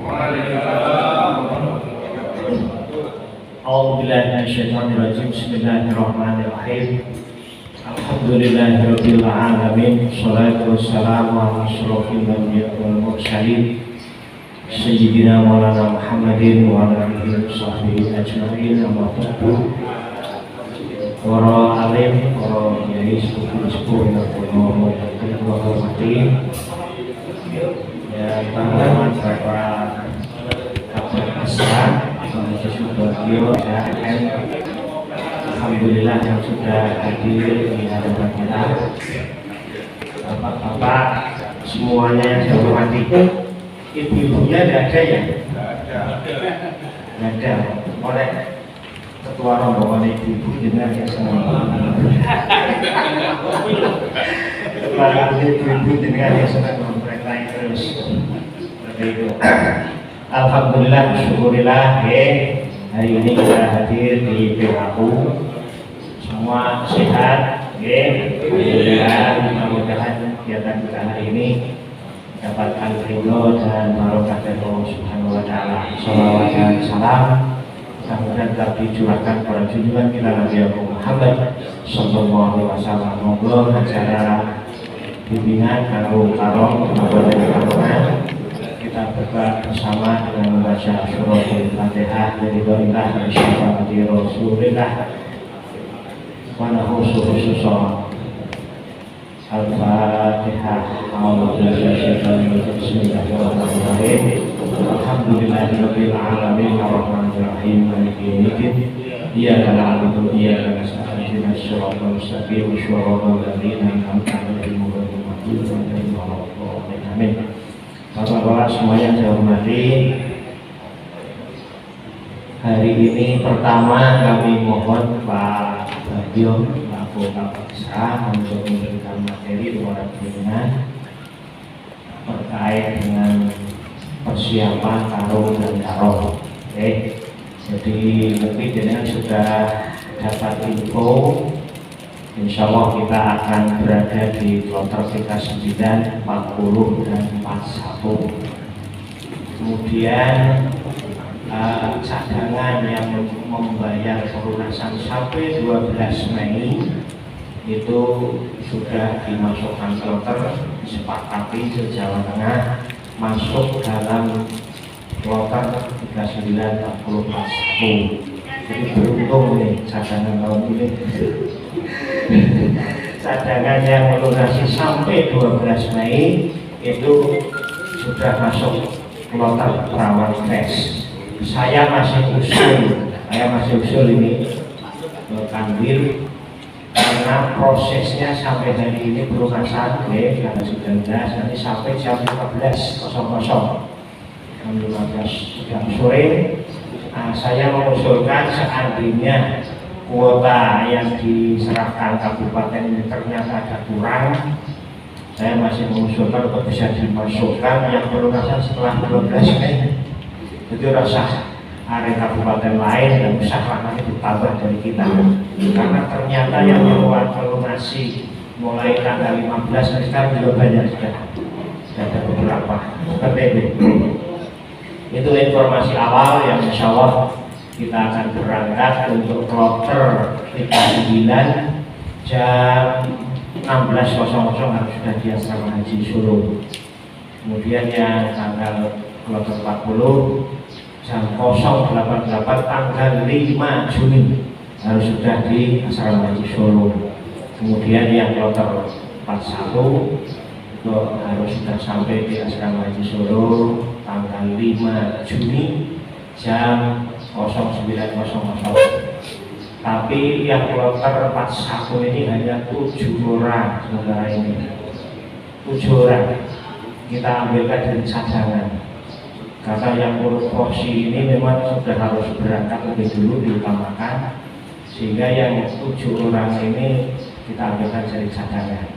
A'udzubillahiminasyaitonirrajim. Bismillahirrahmanirrahim. Alhamdulillahirabbil alamin. Shalatu wassalamu ala asyrofil anbiya'i wal mursalin sayyidina maulana Muhammadin wa ala alihi washabbihi ajmain. Amma ba'du. Para alim, para kiai, sepuh-sepuh yang hormati, ya teman-teman Bapak Kapten Besar Subagio dan alhamdulillah yang sudah hadir di hadapan kita, bapak-bapak semuanya yang saya hormati. Ibu-ibunya tidak ada ya? Tidak ada. Oleh ketua rombongan ibu-ibu dengan yang senang. Ketua ibu-ibu dengan yang senang memperintah terus. Seperti itu. Alhamdulillah, syukurillah, hari ini kita hadir di PHU, semua sehat, alhamdulillah. Mudah-mudahan kegiatan kita hari ini mendapatkan ridho dan barokah dari Allah Subhanahu Wa Taala. Shalawat dan salam mudah-mudahan tetap dicurahkan pada junjungan kita Nabi Muhammad Sallallahu Alaihi Wasallam. Monggo acara bimbingan Karung Karong Kabupaten kita buka bersama dengan membaca surah Al-Fatihah dari Doa Syafa'ati Rasulillah wa nahusu khususan Al-Fatihah. Bismillahirrahmanirrahim. Alhamdulillahirabbil alamin arrahmanirrahim maliki yaumiddin iyyaka na'budu wa iyyaka nasta'in ihdinas siratal mustaqim siratal ladzina an'amta 'alaihim ghairil maghdubi 'alaihim waladdallin. Amin. Bapak-bapak semuanya saya hormati, hari ini pertama kami mohon Pak Bagio selaku Kapolsek untuk memberikan materi kepada pimpinan terkait dengan persiapan karung dan karong. Oke, jadi nanti jenengan sudah dapat info. Insya Allah kita akan berada di kloter 39, 40 dan 41. Kemudian cadangan yang membayar pelunasan sampai 12 Mei itu sudah dimasukkan kloter, disepakati se-Jawa Tengah masuk dalam kloter 39, 40, 41. Jadi beruntung nih cadangan tahun ini. Cadangan yang melunasi sampai 12 Mei itu sudah masuk kloter Perawan Fresh. Saya masih usul ini Kanwil karena prosesnya sampai hari ini pelunasan tanggal 19 nanti sampai jam 15.00 jam 15 sore. Saya mengusulkan seandainya kuota yang diserahkan kabupaten ini ternyata ada kurang, saya masih mengusulkan untuk bisa dimasukkan yang pelunasan setelah 12 Mei. Jadi rasa area kabupaten lain dan usaha nanti ditambah dari kita, karena ternyata yang membuat pelunasi mulai tanggal 15 sekarang juga banyak, sudah ada beberapa seperti itu. Itu informasi awal yang insya Allah kita akan berangkat untuk kloter 39 jam 16.00 harus sudah di asrama haji Solo. Kemudian yang tanggal kloter 40 jam 0.88 tanggal 5 Juni harus sudah di asrama haji Solo. Kemudian yang kloter 41 itu harus sudah sampai di asrama haji Solo tanggal 5 Juni jam 09.00. Tapi yang kloter 41 ini hanya 7 orang saudara ini. 7 orang kita ambilkan dari cadangan. Karena yang urut porsi ini memang sudah harus berangkat lebih dulu diutamakan, sehingga yang 7 orang ini kita ambilkan dari cadangan.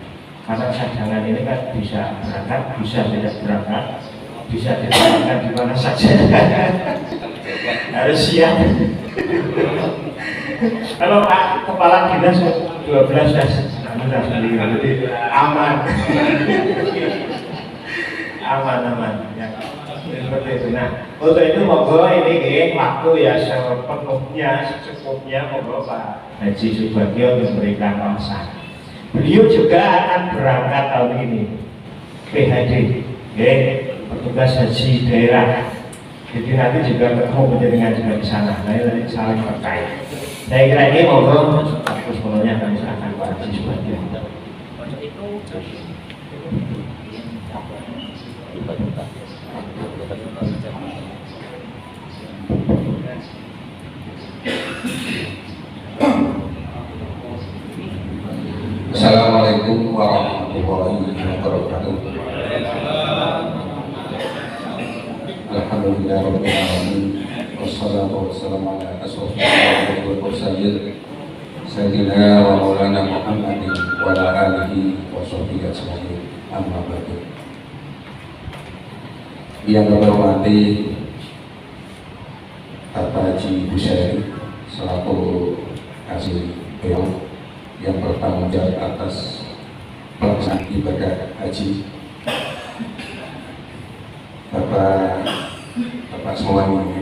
Karena cadangan ini kan bisa berangkat, bisa tidak berangkat, bisa ditempatkan di mana saja. Harus siap. Kalau Pak Kepala Dinas 12 sudah sendiri, jadi aman. Aman ya. Seperti itu. Nah, untuk itu monggo ini waktu ya sepenuhnya, secukupnya monggo Pak Haji Subagio memberikan wawasan. Beliau juga akan berangkat tahun ini, PHD, petugas haji daerah. Jadi nanti juga ketemu penjaringan juga di sana. Nah, ini saling terkait. Saya kira ini monggo fokus sepenuhnya kami serahkan Pak Haji Subagio. Assalamualaikum warahmatullahi wabarakatuh. Alhamdulillahirabbil alamin. Wassalatu wassalamu ala asyrofil mursalin sayyidina wa maulana Muhammadin wa ala alihi wa sahbihi ajmain. Amma ba'du. Yang kami hormati Bapak Haji Busyari selaku Haji Beliau yang bertanggung jawab atas pelaksanaan ibadah haji, Bapak semuanya,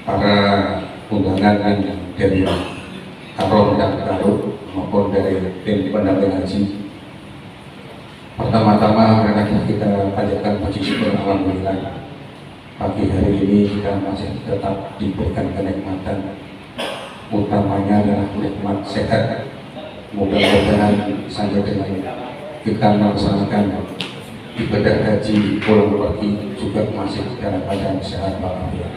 para undangan dari Karom dan Garut maupun dari tim pendamping haji. Pertama-tama karena kita panjatkan puji syukur alhamdulillah, pagi hari ini kita masih tetap diberikan kenikmatan, utamanya adalah nikmat sehat. Mudah-mudahan sampai dengan kita melaksanakan ibadah haji pulang pergi juga masih dalam keadaan sehat walafiat.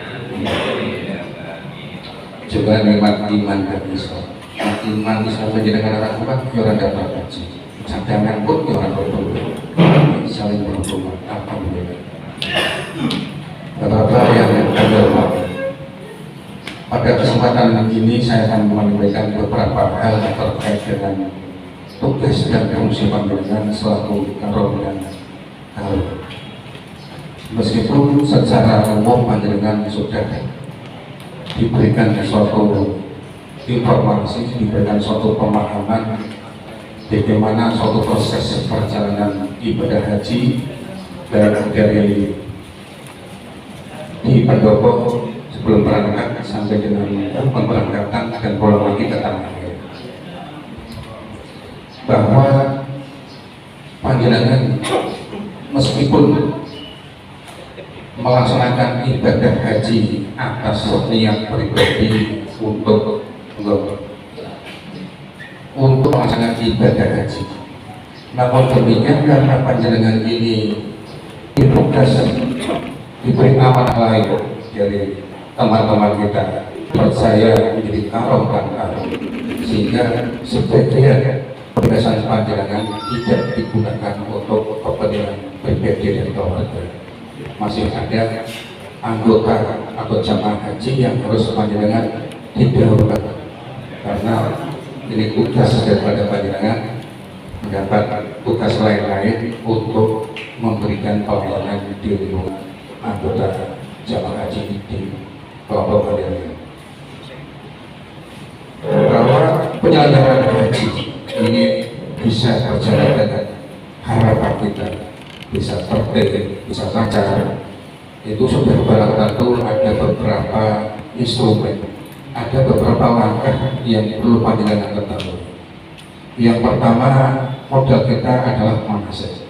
Juga nikmat iman dan Islam. Iman Islam menjadikan orang kuat, orang dapat haji. Cadangan pun orang berhubungan, saling berhubungan. Alhamdulillah. Bapak-bapak yang kami hormati, pada kesempatan ini saya akan menyampaikan beberapa hal terkait dengan tugas dan fungsi panjenengan selaku Karom dan Garut. Meskipun secara umum panjenengan sudah diberikan suatu informasi, diberikan suatu pemahaman bagaimana suatu proses perjalanan ibadah haji dari di pendopo sebelum berangkat sampai dengan pemberangkatan dan pulang lagi ke tanah air, bahwa panjenengan meskipun melaksanakan ibadah haji atas niat pribadi untuk melaksanakan ibadah haji, namun demikian karena panjenengan ini ditugas diberi amanah lain dari teman-teman kita percaya menjadi Karom dan Garut, sehingga sebagian penugasan panjenengan tidak digunakan untuk kepentingan pribadi dan keluarga. Masih ada anggota atau jamaah haji yang harus panjenengan didahulukan, karena ini tugas daripada panjenengan mendapat tugas lain-lain untuk memberikan pelayanan di lingkungan anggota jamaah haji di kelompok panjenengan. Bahwa penyelenggaraan haji ini bisa berjalan dengan harapan kita bisa tertib, bisa lancar, itu sudah barang tentu ada beberapa instrumen, ada beberapa langkah yang perlu panjenengan ketahui. Yang pertama, modal kita adalah manasik.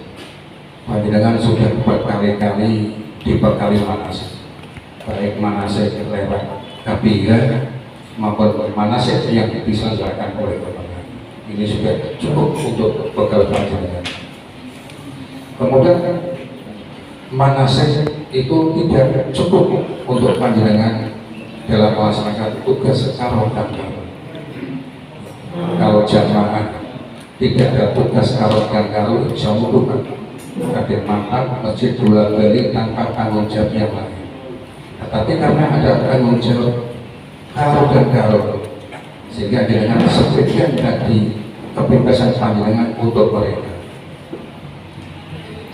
Panjenengan sudah berkali-kali dibekali manasik, baik manasik lewat KPIA maupun manasik yang diselenggarakan oleh Bapak. Ini sudah cukup untuk bekal panjenengan. Kemudian manasik itu tidak cukup untuk panjenengan dalam melaksanakan tugas Karom dan Garut. Kalau jamaah tidak ada tugas Karom dan Garut, insya Allah bukan hadir makan masjid bulan balik tanpa tanggung jawab yang lain. Tetapi karena ada tanggung jawab Karom dan Garut, sehingga dengan sebagian tadi kebebasan panjenengan untuk mereka,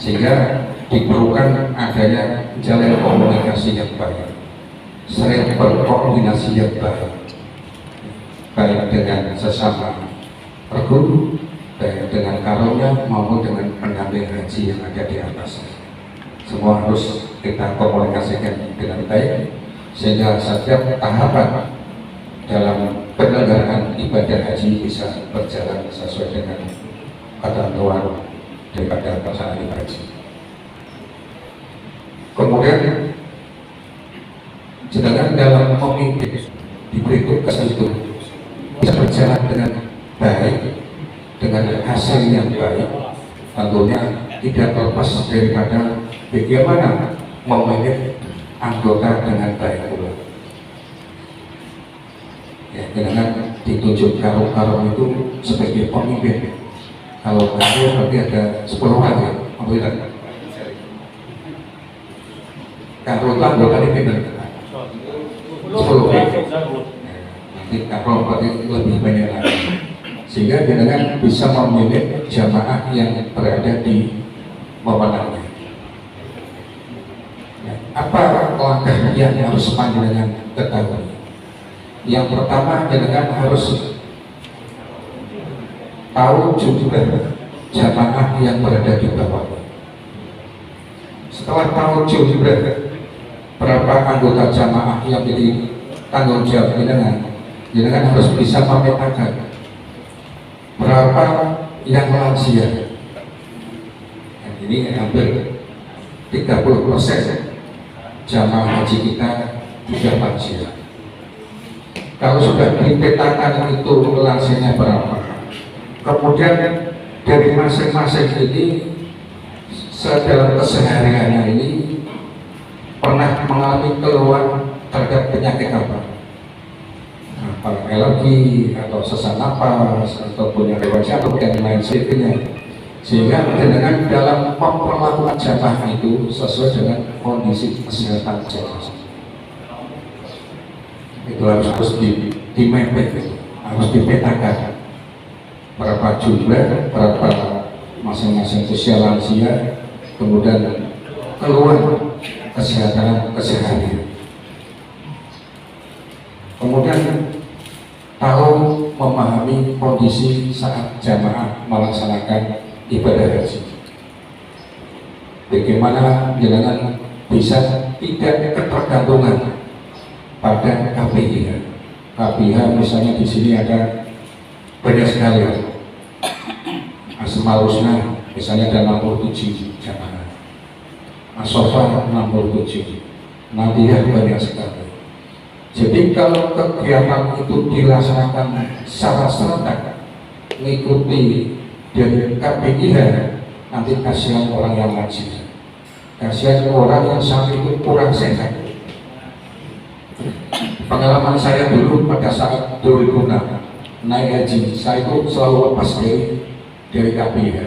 sehingga diperlukan adanya jalan komunikasi yang baik, sering berkoordinasi yang baik dengan sesama perguru, baik dengan Karomnya maupun dengan pendamping haji yang ada di atas, semua harus kita komunikasikan dengan baik sehingga setiap tahapan dalam penyelenggaraan ibadah haji bisa berjalan sesuai dengan ketentuan daripada pelaksanaan ibadah haji. Kemudian sedangkan dalam memimpin diberi tugas itu bisa berjalan dengan baik, dengan hasil yang baik, tentunya tidak terlepas daripada bagaimana memilih anggota dengan baik pula. Ya, dengan ditunjuk karo-karo itu sebagai pemimpin. Kalau karo berarti ada 10 orang ya, tidak? Karo itu anggota dipindah 10 orang. Nanti karo berarti lebih banyak lagi. Sehingga dengan bisa memilih jamaah yang berada di wewenangnya. Ya, apa langkah yang harus panjenengan ketahui? Yang pertama, jenengan harus tahu jumlah jamaah yang berada di bawah. Setelah tahu jumlah berapa anggota jamaah yang jadi tanggung jawab jenengan harus bisa memetakan berapa yang lansia. Ini hampir 30% jamaah haji kita tidak lansia. Kalau sudah dipetakan itu lansianya berapa, kemudian dari masing-masing ini dalam kesehariannya ini pernah mengalami keluhan terhadap penyakit apa? Alergi atau sesak napas atau punya riwayat jantung dan lain sebagainya, sehingga dengan dalam memperlakukan jamaah itu sesuai dengan kondisi kesehatan jamaah itu harus dimepet, harus dipetakan berapa jumlah, berapa masing-masing usia lansia, kemudian keluhan kesehatan keseharian. Kemudian tahu memahami kondisi saat jamaah melaksanakan ibadah haji. Bagaimana jenengan bisa tidak ketergantungan pada KPIH. KPIH misalnya di sini ada banyak sekali. Asmaul Husna misalnya ada 67 jamaah. As-Sofa 67. Nadiyah banyak sekali. Jadi kalau kegiatan itu dilaksanakan secara serentak mengikuti dari KPIH, nanti kasihan orang yang ngaji, kasihan orang yang saat itu kurang sehat. Pengalaman saya dulu pada saat 2006 naik haji, saya itu selalu lepas dari KPIH.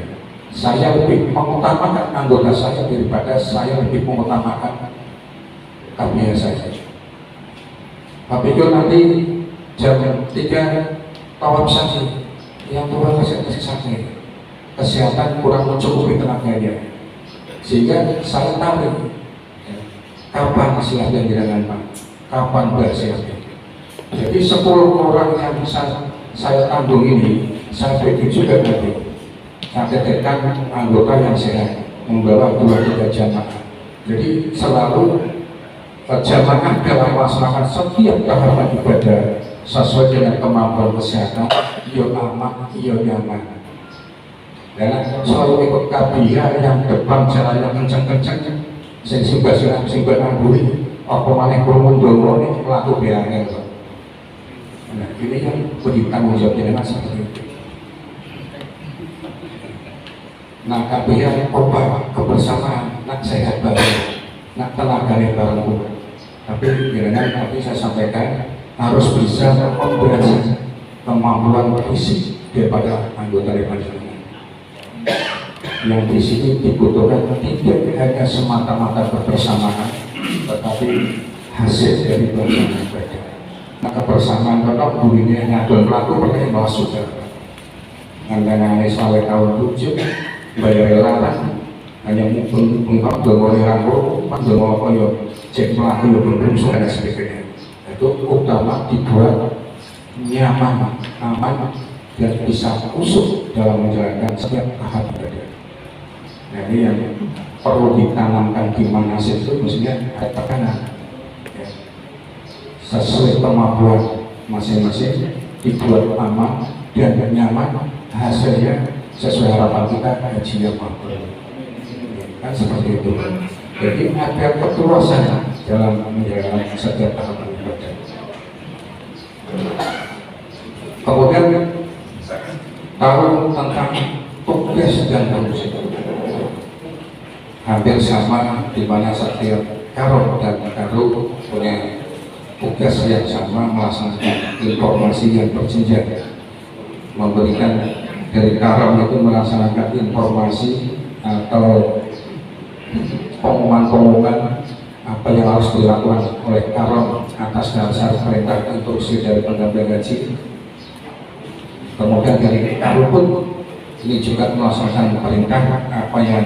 Saya lebih mengutamakan anggota saya daripada saya lebih mengutamakan KPIH saya. Tapi itu nanti jam 3 tawaf saja, yang tua kasih sakit, kesehatan kurang mencukupi tenaganya, sehingga saya tahu kapan silahkan dengan Pak, kapan bersiapnya. Jadi 10 orang yang bisa saya tanggung ini, saya bagi juga nanti. Saya tetapkan anggota yang sehat, membawa 2-3 jamaah. Jadi selalu jamaah dalam melaksanakan setiap tahapan ibadah sesuai dengan kemampuan kesehatan, yo aman, yo nyaman. Dan selalu ikut KPIH yang depan jalannya kencang-kencang, sing-sing amburi, apa maneh kurumun dongo ini pelaku biangnya. Nah, ini yang beri tanggung jawab dengan seperti itu. Nah, KPIH obat kebersamaan, nak sehat bareng, nak tenaga bareng. Tapi nanti saya sampaikan harus bisa memperhatikan kemampuan fisik daripada anggota daripada yang di sini dibutuhkan tidak hanya semata-mata kebersamaan, tetapi hasil dari pelaksanaan ibadah. Nah, kebersamaan tetap bunyinya ngadon pelaku pertanyaan malah sudah ngandangannya soalnya tahun 7 bayar larang hanya mengungkap dengan rambut, dengan apa ya cek pelaku yang belum dan sebagainya. Itu utama dibuat nyaman, aman, dan bisa usuk dalam menjalankan setiap tahap ibadah. Nah, ini yang perlu ditanamkan di manasik itu mestinya ada tekanan ya. Sesuai kemampuan masing-masing, dibuat aman dan nyaman, hasilnya sesuai harapan kita, hajinya mampu kan seperti itu. Jadi ada ketulusan dalam menjalankan setiap tahapan ibadah. Kemudian tahu tentang tugas dan fungsi hampir sama, di mana setiap karo dan karo punya tugas yang sama, melaksanakan informasi yang berjenjang, memberikan dari karo itu melaksanakan informasi atau pengumuman-pengumuman apa yang harus dilakukan oleh karo atas dasar perintah instruksi dari pendamping haji. Kemudian dari karo pun ini juga melaksanakan perintah apa yang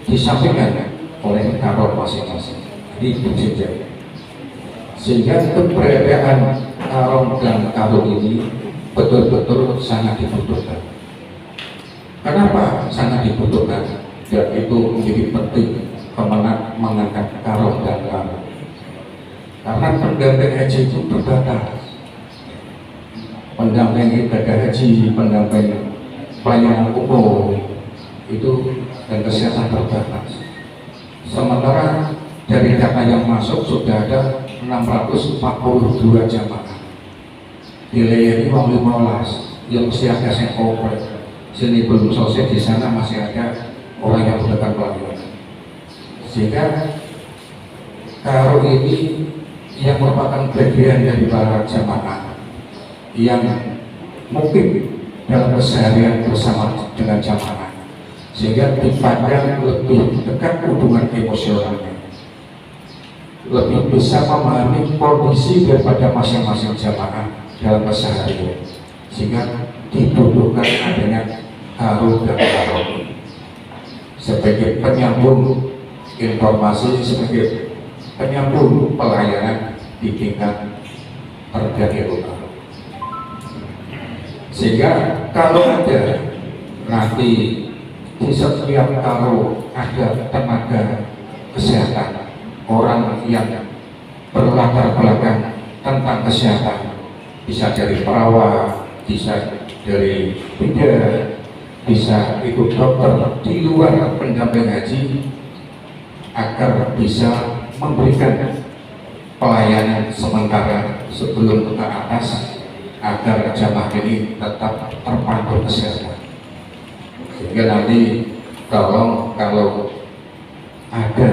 disampaikan oleh karo masing-masing di berjenjang, sehingga keberadaan karo dan karo ini betul-betul sangat dibutuhkan. Kenapa sangat dibutuhkan? Dan itu menjadi penting kemenang mengangkat karo dan karo, karena pendamping haji itu terbatas. Pendamping ibadah haji, pendamping pelayanan umum itu dan kesehatan terbatas. Sementara dari data yang masuk sudah ada 642 jamaah. Dilayani uang 15 yang mesti ada yang komplit. Sini belum selesai, di sana masih ada orang yang butuhkan pelayanan. Sehingga karo ini yang merupakan bagian dari para jamaah yang mungkin dalam keseharian bersama dengan jamaah, sehingga dipandang lebih dekat hubungan emosionalnya, lebih bisa memahami kondisi daripada masing-masing jamaah dalam keseharian, sehingga dibutuhkan adanya karo dan karo sebagai penyambung informasi, sebagai penyambung pelayanan di tingkat terdakwah. Sehingga kalau ada nanti di setiap karo ada tenaga kesehatan, orang yang berlatar belakang tentang kesehatan, bisa dari perawat, bisa dari bidan, bisa ikut dokter di luar pendamping haji, agar bisa memberikan pelayanan sementara sebelum ke atas, agar jamaah ini tetap terpantau kesehatan. Sehingga nanti kalau ada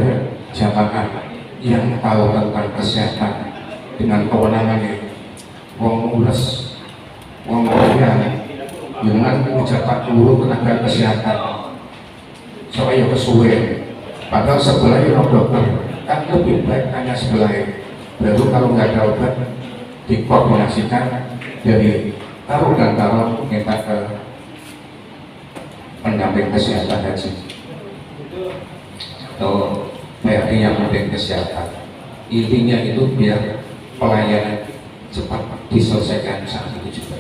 jamaah yang tahu tentang kesehatan dengan kewenangannya, wong ngurus, wong kuliah dengan mencatat guru tenaga kesehatan, soalnya kesuwen. Padahal sebelahnya dokter kan lebih baik hanya sebelah, baru kalau nggak ada obat dikoordinasikan dari karo dan karo kita ke pendamping kesehatan haji atau PRD yang penting kesehatan. Intinya itu biar pelayanan cepat diselesaikan saat itu juga.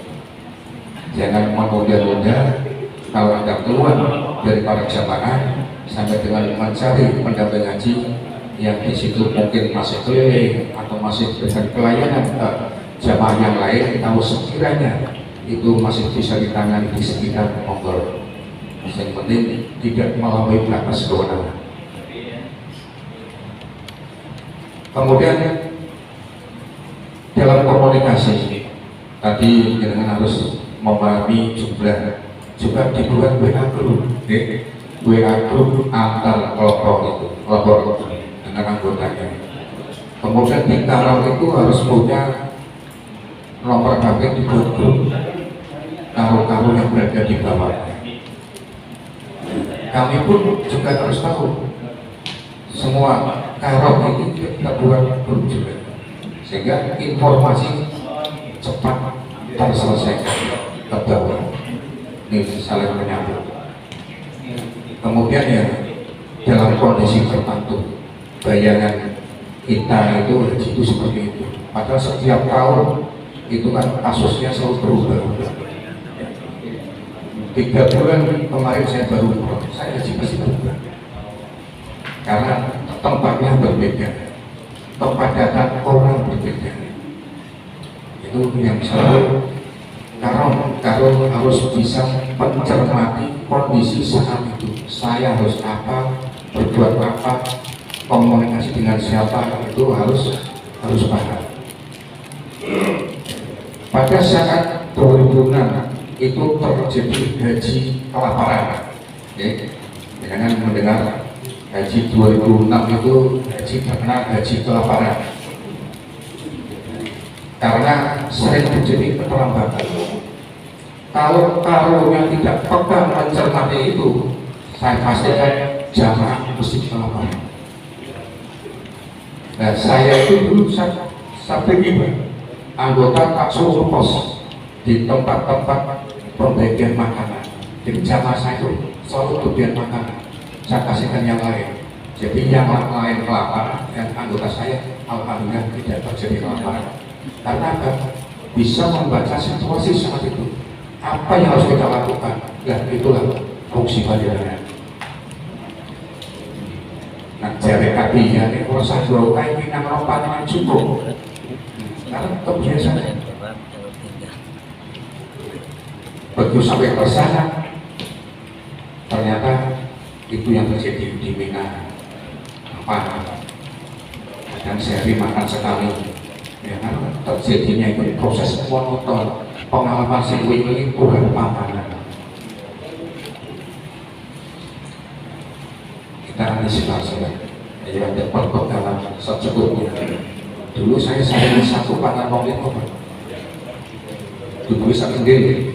Jangan menunda-nunda. Kalau ada keluhan dari para jamaah sampai dengan mencari pendamping haji yang di situ mungkin masih keliling atau masih dengan pelayanan jamaah yang lain, tahu sekiranya itu masih bisa ditangani di sekitar monggo. Yang penting tidak melampaui batas kewenangan. Kemudian dalam komunikasi tadi dengan harus memahami jumlah, juga dibuat WA group, WA group antar kelompok dengan anggotanya. Kemudian di karo itu harus punya nomor HP di grup karo-karo yang berada di bawahnya. Kami pun juga harus tahu semua karo ini kita buat grup juga, sehingga informasi cepat terselesaikan ke bawah. Ini saling menyambung. Kemudian ya dalam kondisi tertentu, bayangan kita itu haji itu seperti itu. Padahal setiap tahun itu kan kasusnya selalu berubah. 3 bulan kemarin saya baru saya haji pasti berubah. karena tempatnya berbeda, tempat datang orang berbeda. Itu yang selalu kalau harus bisa mencermati kondisi saat itu. Saya harus apa, berbuat apa, komunikasi dengan siapa, itu harus paham. Pada saat 2006 itu terjadi haji kelaparan. Jangan mendengar haji 2006 itu haji terkenal haji kelaparan, karena sering terjadi keterlambatan. Kalau yang tidak peka mencermati itu, saya pastikan jamaah mesti kelaparan. Nah, saya itu dulu sampai gimana? Anggota tak suruh pos di tempat-tempat pembagian makanan. Jadi jamaah saya itu selalu pembagian makanan, saya kasihkan yang lain. Jadi yang lain kelaparan, dan anggota saya alhamdulillah tidak terjadi kelaparan. Karena apa? Bisa membaca situasi saat itu. Apa yang harus kita lakukan? Dan itulah fungsi panjenengan. Nah, jari kaki ya, ini proses doa ini nama panjenengan cukup. Karena kebiasaan. Begitu sampai ke sana, ternyata itu yang terjadi di Mina. Apa? Dan sehari makan sekali. Ya kan, terjadinya itu proses monoton. Pengalaman sing ini kurang pamanan. Kita antisipasi ya, ada perbekalan secukupnya. Dulu saya satu pangan mobil apa? Dulu bisa sendiri.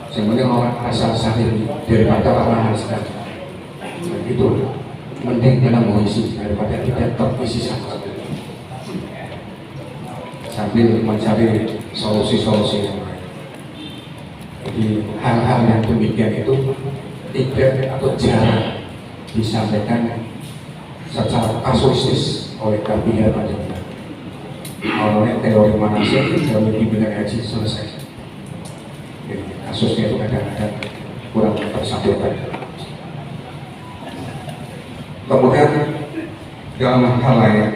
Sebenarnya orang asal sendiri daripada orang asal. Itu mending kita mengisi daripada tidak terisi sama. Sambil mencari solusi-solusi yang lain. Jadi hal-hal yang demikian itu tidak atau jarang disampaikan secara kasuistis oleh KPH Panjenengan. Awalnya teori manasik kalau dibimbingan haji selesai. Jadi kasusnya itu kadang-kadang kurang tersampaikan. Kemudian dalam hal lain,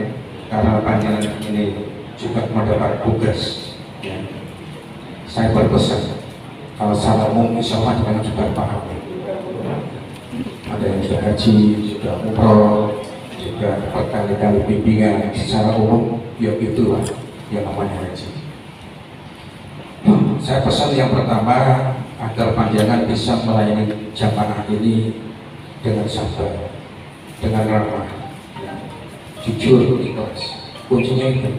karena Panjenengan ini juga mendapat tugas, ya, saya berpesan. Kalau salah umum, insya Allah dengan juga paham. Ada yang sudah haji, sudah umroh, juga berkali-kali bimbingan secara umum, ya itulah yang namanya haji. Saya pesan yang pertama, agar panjenengan bisa melayani jamaah ini dengan sabar, dengan ramah, jujur, ikhlas. Kuncinya itu,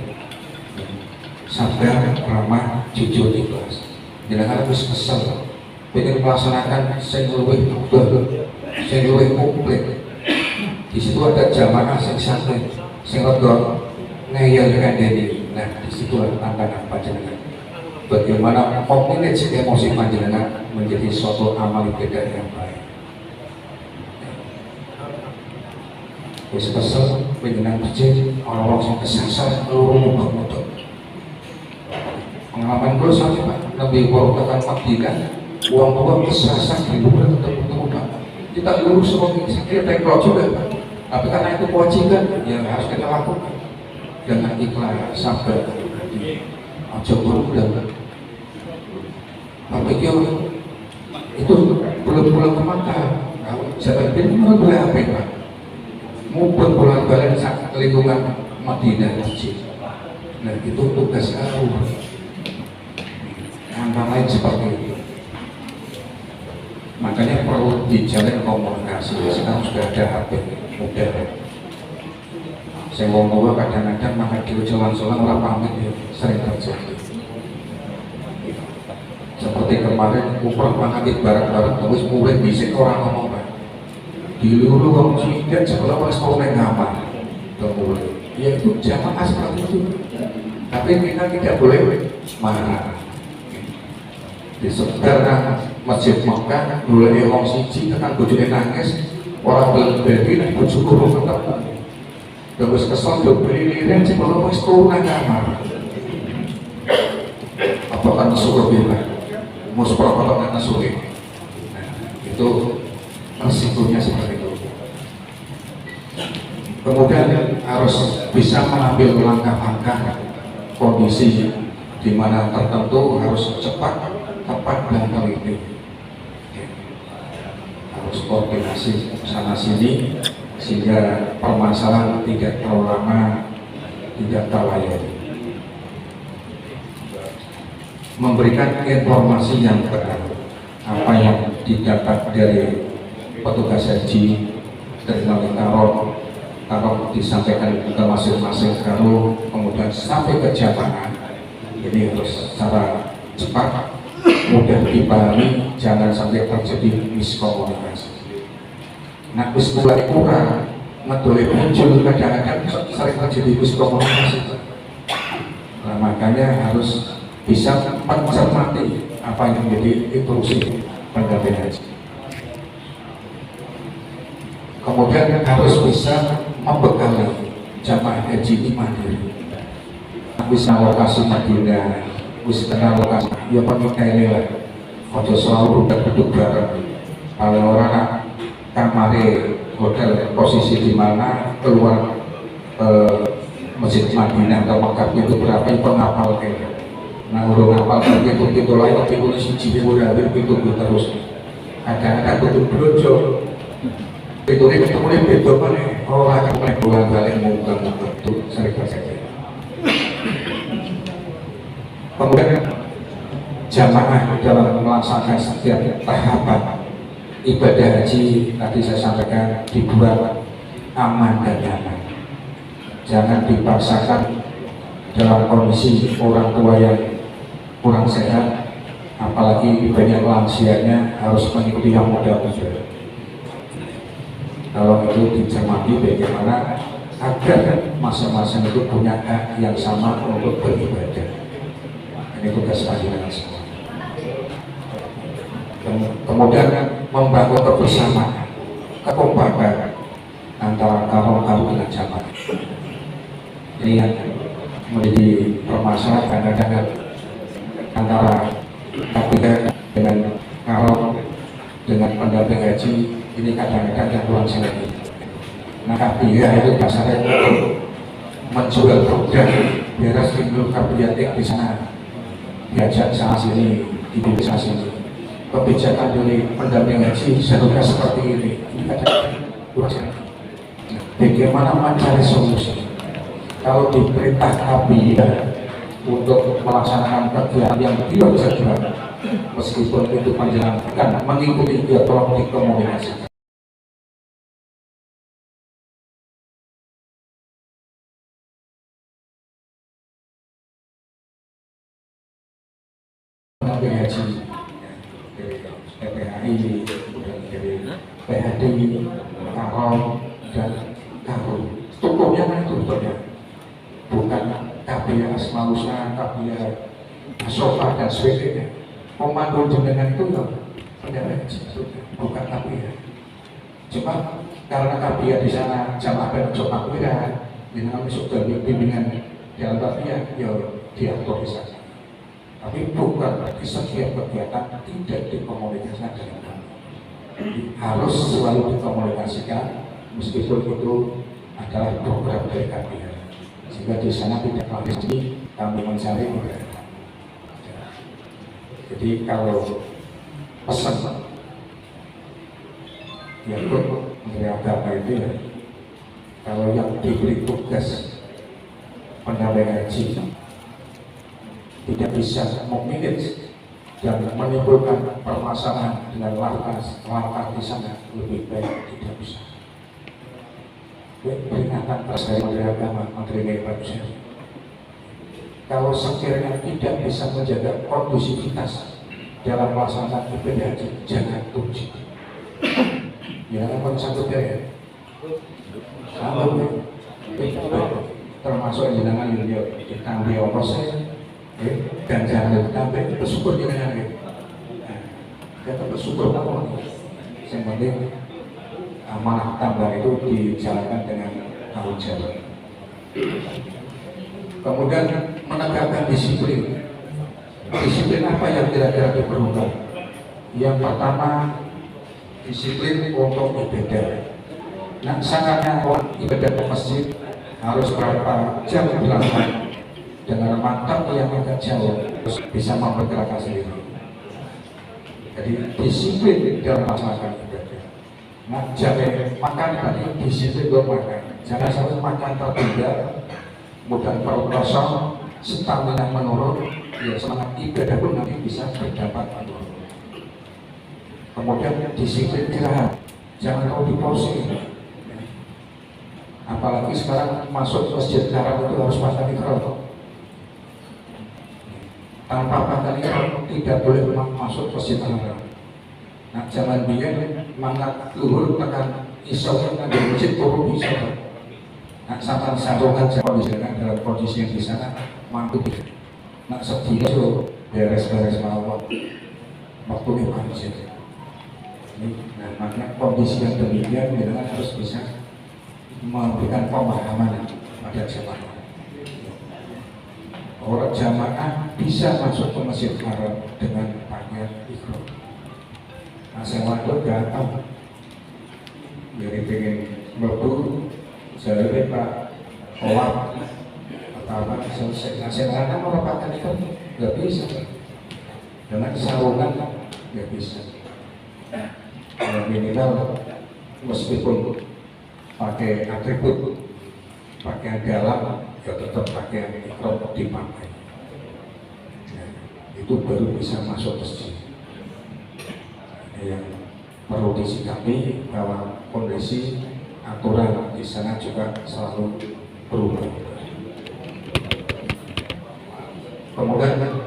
sabar, ramah, jujur, ikhlas. Jangan harus kesel, ingin melaksanakan sing luwih utuh, sing luwih komplit. Di situ ada jamaah sing santai, sing rada ngeyel kandhani. Nah, di situ ada tantangan panjenengan. Bagaimana memanage emosi panjenengan menjadi suatu amal ibadah yang baik. Wis kesel, panjenengan becik, orang-orang sing kesasar loro-loro. Pengalaman gue soalnya Pak, lebih baru Madinah, uang keserasan di luar ketemu Pak. Kita lurus seperti ini, saya kira juga Pak. Tapi karena itu kewajiban, ya harus kita lakukan dengan ikhlas, sabar. Aja buru-buru. Tapi itu belum ke Makkah. Jangan bingung boleh apa Pak? Mumpun bolak-balik saat lingkungan Madinah masjid. Nah itu tugas kamu. Antara lain seperti itu. Makanya perlu dijalin komunikasi. Sekarang sudah ada HP mudah. Saya ngomong kadang-kadang maka di jalan-jalan orang pamit ya, sering terjadi. Seperti kemarin umroh pangkit bareng-bareng terus mulai bisik orang ngomong Pak. Di luar orang tidak sebelah pas mau mengamar. Mulai. Ya itu jamaah seperti itu. Tapi kita tidak boleh marah. Di sekitar Masjid Makkah mulai orang siji tekan bojone nangis orang beli bojo kurung ketemu terus kesel do beli-liren sing ora wis turun nang kamar apa kan suruh bilang mus protokol nang sulit. Nah, itu resikonya seperti itu. Kemudian harus bisa mengambil langkah-langkah kondisi di mana tertentu harus cepat, tepat dan teliti. Harus koordinasi sana sini sehingga permasalahan tidak terlalu lama, tidak terlayani. Memberikan informasi yang benar, apa yang didapat dari petugas haji terminal Karong disampaikan ke masing-masing karo, kemudian sampai ke jamaah. Ini harus secara cepat, mudah dipahami, jangan sampai terjadi miskomunikasi. Nah, mulai kurang, ngedolip muncul kadang-kadang sering terjadi miskomunikasi. Nah, makanya harus bisa mencermati apa yang menjadi instruksi pendamping haji. Kemudian harus bisa membekali jamaah haji ini mandiri. Bisa lokasi Madinah, bisa kenal lokasi, ya pernikahan ini lah. Foto selalu duduk bareng. Kalau orang kamare hotel posisi di mana keluar Masjid Madinah atau Mekah itu berapa itu penghafal kayak. Nah, udah ngapal pintu lain, pintu siji udah pintu terus. Kadang-kadang pintu brojo. Pintu ini ketemunya beda mana? Oh, akan mulai bulan balik muka-muka itu sering terjadi. Kemudian jamaah dalam melaksanakan setiap tahapan ibadah haji tadi saya sampaikan dibuat aman dan nyaman. Jangan dipaksakan dalam kondisi orang tua yang kurang sehat, apalagi banyak lansianya harus mengikuti yang muda-muda. Kalau itu dicermati bagaimana agar masing-masing itu punya hak yang sama untuk beribadah. Ini tugas panjenengan semua. Kemudian membangun kebersamaan, kekompakan antara kaum dengan jamaah. Ini yang menjadi permasalahan kadang-kadang antara KPK dengan kaum dengan pendamping haji, ini kadang-kadang yang kurang selektif. Nah, KPK itu dasarnya menjual produk, biar timbul KPK di sana, diajak sana sini, dipilih sini. Kebijakan dari pendamping haji seharusnya seperti ini. Ini kadang-kadang kurang selektif. Bagaimana mencari solusi? Kalau diperintah KPK untuk melaksanakan kegiatan yang tidak bisa dilakukan, meskipun itu panjangan kan mengikuti dia tolong dikomunikasi. Pendamping haji dari PPHI, kemudian dari PHD, Karong dan Karung. Strukturnya kan itu strukturnya, bukan KPH Asmaul Husna, KPH Sofa dan sebagainya. Pemandu jenengan itu ya pendamping haji, bukan KPH. Cuma karena KPH di sana jamaah dan jamaah KPH, jenengan masuk dari bimbingan dalam KPH, ya diatur di sana. Tapi bukan berarti setiap kegiatan tidak dikomunikasikan dengan kami. Harus selalu dikomunikasikan, meskipun itu adalah program dari KPH. Sehingga di sana tidak lagi kami mencari kegiatan. Jadi kalau pesan ya Menteri Agama itu ya, kalau yang diberi tugas pendamping haji tidak bisa memanage dan menimbulkan permasalahan dengan langkah di sana, lebih baik tidak bisa. Peringatan keras dari Menteri Agama, Menteri Bagus. Kalau sekiranya tidak bisa menjaga kondusivitas dalam melaksanakan ibadah haji, jangan tuji. Ya, apa satu ya? Sama termasuk jenengan yang ditanggung ongkosnya. Dan jangan sampai bersyukur dengan itu. Kita bersyukur apa? Yang penting amanah tambah itu dijalankan dengan tanggung jawab. Kemudian menegakkan disiplin. Disiplin apa yang kira-kira diperlukan? Yang pertama, disiplin untuk ibadah. Nah, sangatnya orang ibadah ke masjid harus berapa jam dilakukan dengan mantap yang agak jauh, terus bisa memperkirakan sendiri. Jadi disiplin dalam masalah ibadah. Nah, jangan makan tadi disiplin makan. Jangan sampai makan tertunda, mudah perut kosong, stamina menurun, ya semangat ibadah pun nanti bisa berdampak menurun. Kemudian disiplin istirahat, jangan terlalu diporsi. Apalagi sekarang masuk masjid haram itu harus makan ikhram. Tanpa makan ikhram tidak boleh masuk masjid haram. Nah, zaman biyen mangat luhur tekan iso kan di masjid perlu bisa. Nah, sama sarungan dalam kondisi yang di sana mampu. Nah, sedih itu beres-beres mawon. Waktu ini masjid. Nah, makanya kondisi yang demikian memang harus bisa memberikan pemahaman pada jamaah. Orang jamaah bisa masuk ke masjid haram dengan pakaian ihram. Nah, saya waktu gampang dari pengen berburu, saya Pak Olah atau apa selesai. Nah, saya kadang orang pakaian ihram nggak bisa dengan sarungan nggak bisa. Minimal meskipun pakai atribut, pakaian dalam, ya tetap pakaian ihram dipakai. Ya, itu baru bisa masuk masjid. Yang perlu disikapi bahwa kondisi aturan di sana juga selalu berubah. Kemudian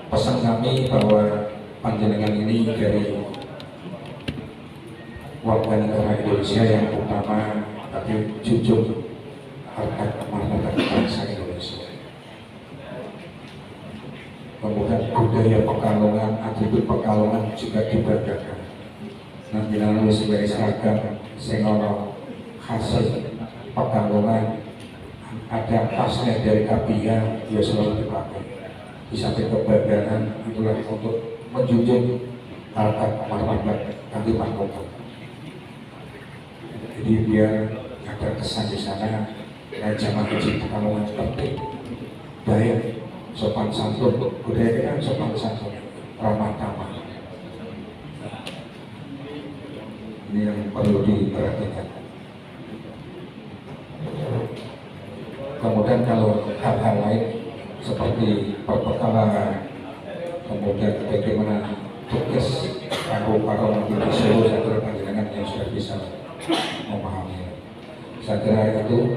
pesan kami bahwa panjenengan ini dari warga negara Indonesia yang utama tapi jujur harkat martabat bangsa Indonesia. Kemudian budaya Pekalongan, atribut Pekalongan juga dibanggakan. Nah, bila sebagai seragam sengono hasil Pekalongan, ada tasnya dari Kapia, dia selalu dipakai. Di samping kebanggaan itulah untuk menjunjung harkat martabat kami Pekalongan. Jadi biar ada kesan di sana, jamaah haji Pekalongan penting, baik, sopan santun, budaya kan sopan santun, ramah tamah. Ini yang perlu diperhatikan. Kemudian kalau hal-hal lain seperti perbekalan, kemudian bagaimana tugas para di seluruh sektor panjenengan yang sudah bisa memahami. Saya kira itu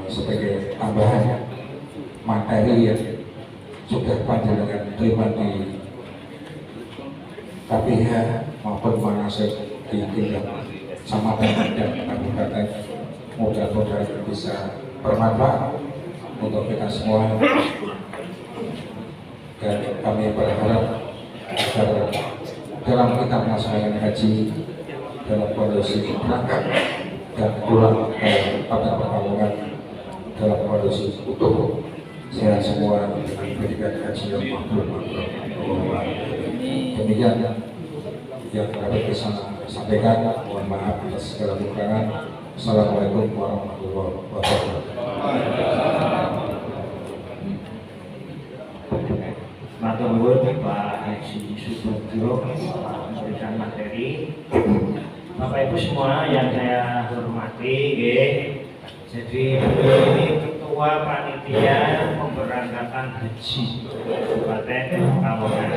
sebagai tambahan materi yang sudah panjenengan terima di KPH maupun manasik di tingkat kecamatan dan kabupaten. Mudah-mudahan bisa bermanfaat untuk kita semua, dan kami berharap agar dalam kita melaksanakan haji dalam kondisi berangkat dan pulang pada Pekalongan dalam kondisi utuh, sehat semua dengan predikat haji yang mabrur. Demikian yang dapat saya sampaikan. Mohon maaf atas segala kekurangan. Assalamualaikum warahmatullahi wabarakatuh. Matur nuwun Pak Haji Subagio memberikan materi. Bapak Ibu semua yang saya hormati, jadi beliau ini ketua panitia pemberangkatan haji Kabupaten Pekalongan.